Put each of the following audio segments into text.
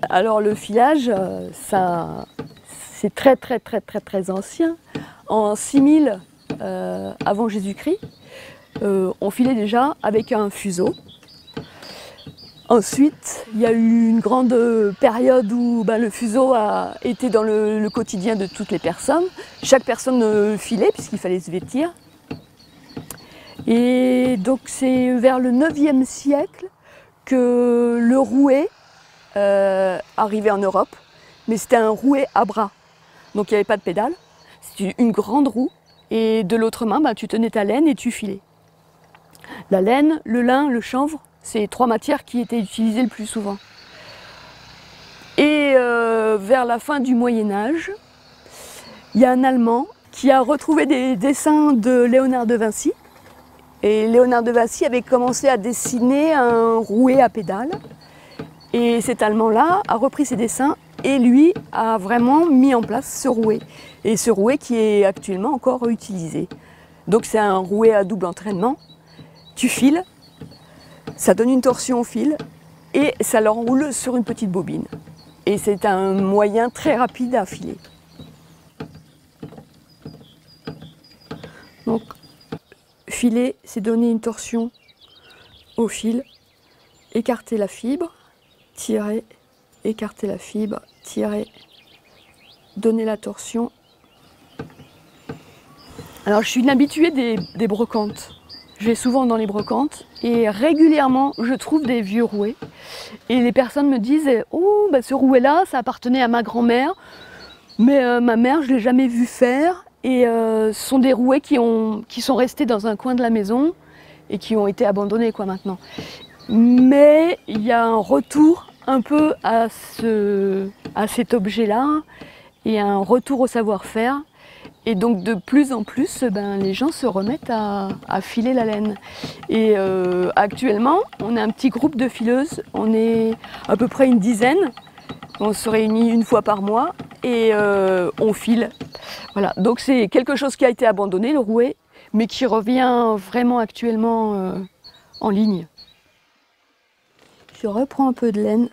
Alors le filage, ça, c'est très ancien. En 6000 avant Jésus-Christ, on filait déjà avec un fuseau. Ensuite, il y a eu une grande période où le fuseau a été dans le quotidien de toutes les personnes. Chaque personne filait puisqu'il fallait se vêtir. Et donc c'est vers le 9e siècle que le rouet arrivait en Europe. Mais c'était un rouet à bras. Donc il n'y avait pas de pédale. C'était une grande roue. Et de l'autre main, tu tenais ta laine et tu filais. La laine, le lin, le chanvre, c'est 3 matières qui étaient utilisées le plus souvent. Et vers la fin du Moyen-Âge, il y a un Allemand qui a retrouvé des dessins de Léonard de Vinci. Et Léonard de Vinci avait commencé à dessiner un rouet à pédales. Et cet Allemand-là a repris ses dessins et lui a vraiment mis en place ce rouet. Et ce rouet qui est actuellement encore utilisé. Donc c'est un rouet à double entraînement. Tu files, ça donne une torsion au fil et ça l'enroule sur une petite bobine. Et c'est un moyen très rapide à filer. Donc, filer, c'est donner une torsion au fil, écarter la fibre, tirer, écarter la fibre, tirer, donner la torsion. Alors, je suis une habituée des brocantes. Je vais souvent dans les brocantes et régulièrement je trouve des vieux rouets. Et les personnes me disent « Oh, ce rouet-là, ça appartenait à ma grand-mère, mais ma mère, je ne l'ai jamais vu faire. » Et ce sont des rouets qui sont restés dans un coin de la maison et qui ont été abandonnés maintenant. Mais il y a un retour un peu à cet objet-là et un retour au savoir-faire. Et donc de plus en plus, les gens se remettent à filer la laine. Et actuellement, on a un petit groupe de fileuses, on est à peu près une dizaine. On se réunit une fois par mois et on file. Voilà. Donc c'est quelque chose qui a été abandonné, le rouet, mais qui revient vraiment actuellement en ligne. Je reprends un peu de laine.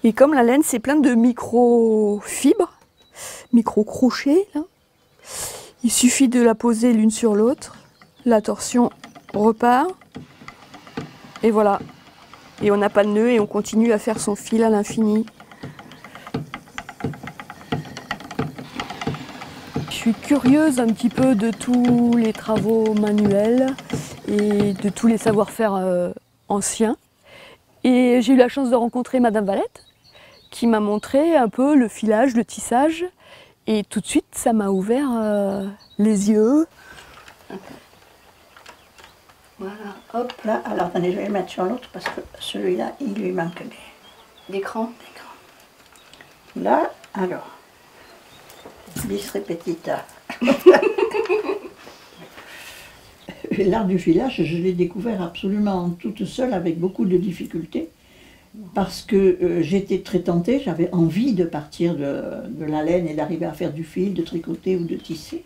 Et comme la laine, c'est plein de micro-fibres, micro-crochets, il suffit de la poser l'une sur l'autre, la torsion repart, et voilà. Et on n'a pas de nœud et on continue à faire son fil à l'infini. Je suis curieuse un petit peu de tous les travaux manuels et de tous les savoir-faire anciens. Et j'ai eu la chance de rencontrer Madame Valette, qui m'a montré un peu le filage, le tissage. Et tout de suite, ça m'a ouvert les yeux. Voilà, hop là. Alors attendez, je vais le mettre sur l'autre parce que celui-là, il lui manque des crans. Là, alors, bis repetita. L'art du filage, je l'ai découvert absolument toute seule avec beaucoup de difficultés. Parce que j'étais très tentée, j'avais envie de partir de la laine et d'arriver à faire du fil, de tricoter ou de tisser.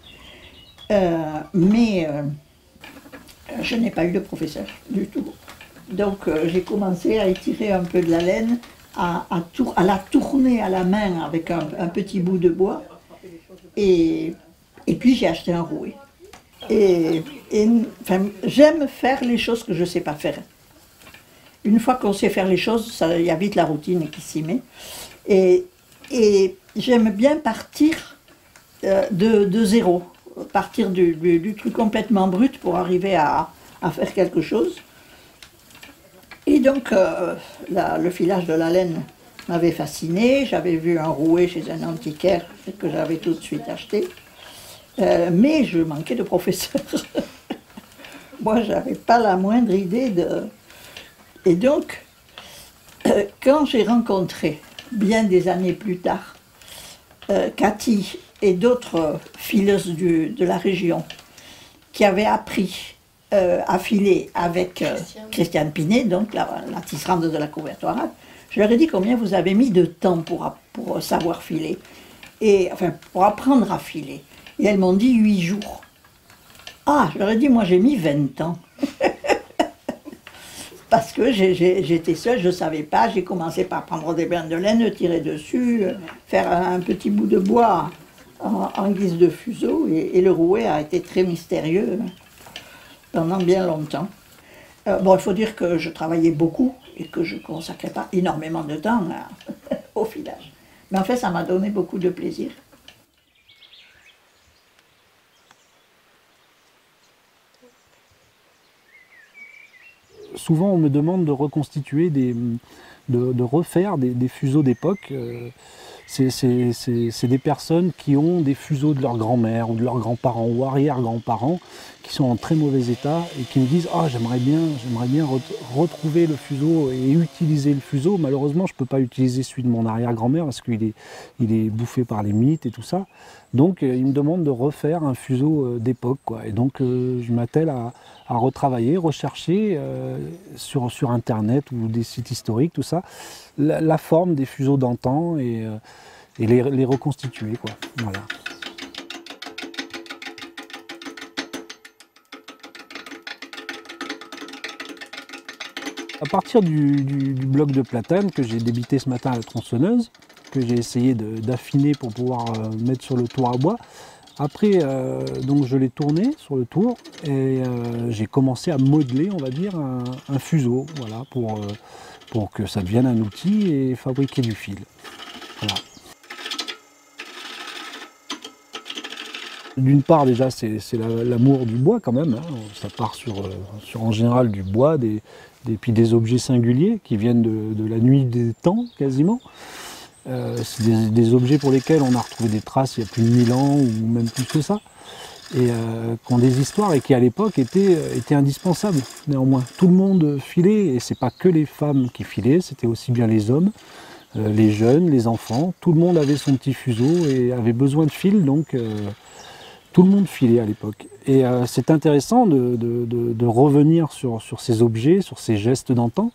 Mais je n'ai pas eu de professeur du tout. Donc j'ai commencé à étirer un peu de la laine, à la tourner à la main avec un petit bout de bois. Et puis j'ai acheté un rouet. Enfin, j'aime faire les choses que je ne sais pas faire. Une fois qu'on sait faire les choses, il y a vite la routine qui s'y met. Et j'aime bien partir de zéro, partir du truc complètement brut pour arriver à faire quelque chose. Et donc, le filage de la laine m'avait fasciné. J'avais vu un rouet chez un antiquaire que j'avais tout de suite acheté. Mais je manquais de professeur. Moi, je n'avais pas la moindre idée de... Et donc, quand j'ai rencontré, bien des années plus tard, Cathy et d'autres fileuses de la région qui avaient appris à filer avec Christiane Pinet, donc la tisserande de la Couvertoirade, je leur ai dit combien vous avez mis de temps pour savoir filer, enfin pour apprendre à filer. Et elles m'ont dit 8 jours. Ah, je leur ai dit, moi j'ai mis 20 ans. parce que j'étais seule, je ne savais pas. J'ai commencé par prendre des brins de laine, tirer dessus, faire un petit bout de bois en guise de fuseau. Et le rouet a été très mystérieux pendant bien longtemps. Bon, il faut dire que je travaillais beaucoup et que je ne consacrais pas énormément de temps au filage. Mais en fait, ça m'a donné beaucoup de plaisir. Souvent, on me demande de reconstituer, de refaire des fuseaux d'époque. C'est des personnes qui ont des fuseaux de leur grand-mère ou de leurs grands-parents ou arrière-grands-parents qui sont en très mauvais état et qui me disent « Ah, j'aimerais bien retrouver le fuseau et utiliser le fuseau. Malheureusement, je ne peux pas utiliser celui de mon arrière-grand-mère parce qu'il est bouffé par les mites et tout ça. » Donc, ils me demandent de refaire un fuseau d'époque, quoi. Et donc, je m'attelle à retravailler, rechercher sur Internet ou des sites historiques, tout ça, la forme des fuseaux d'antan et les reconstituer, quoi. Voilà. À partir du bloc de platane que j'ai débité ce matin à la tronçonneuse, que j'ai essayé d'affiner pour pouvoir mettre sur le tour à bois, après, donc je l'ai tourné sur le tour et j'ai commencé à modeler, on va dire, un fuseau, voilà, pour que ça devienne un outil et fabriquer du fil. Voilà. D'une part, déjà, c'est l'amour du bois quand même, hein. Ça part sur en général du bois, puis des objets singuliers qui viennent de la nuit des temps quasiment. C'est des objets pour lesquels on a retrouvé des traces il y a plus de 1000 ans ou même plus que ça, et qui ont des histoires et qui à l'époque étaient indispensables néanmoins. Tout le monde filait, et c'est pas que les femmes qui filaient, c'était aussi bien les hommes, les jeunes, les enfants, tout le monde avait son petit fuseau et avait besoin de fil, donc tout le monde filait à l'époque. Et c'est intéressant de revenir sur ces objets, sur ces gestes d'antan,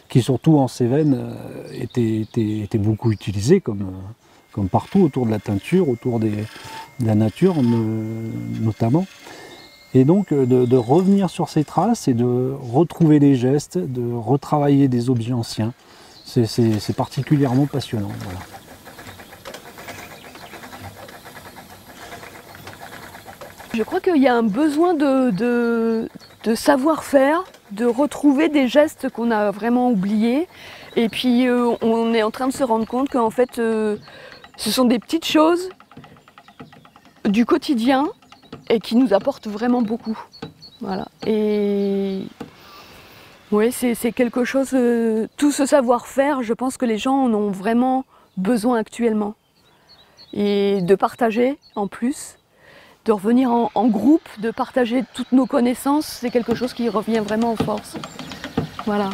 qui surtout en Cévennes étaient beaucoup utilisés, comme partout autour de la teinture, autour de la nature notamment. Et donc de revenir sur ces traces et de retrouver les gestes, de retravailler des objets anciens, c'est particulièrement passionnant. Voilà. Je crois qu'il y a un besoin de savoir-faire, de retrouver des gestes qu'on a vraiment oubliés. Et puis on est en train de se rendre compte qu'en fait ce sont des petites choses du quotidien et qui nous apportent vraiment beaucoup. Voilà. Et oui, c'est quelque chose, tout ce savoir-faire, je pense que les gens en ont vraiment besoin actuellement. Et de partager en plus. De revenir en groupe, de partager toutes nos connaissances, c'est quelque chose qui revient vraiment en force. Voilà.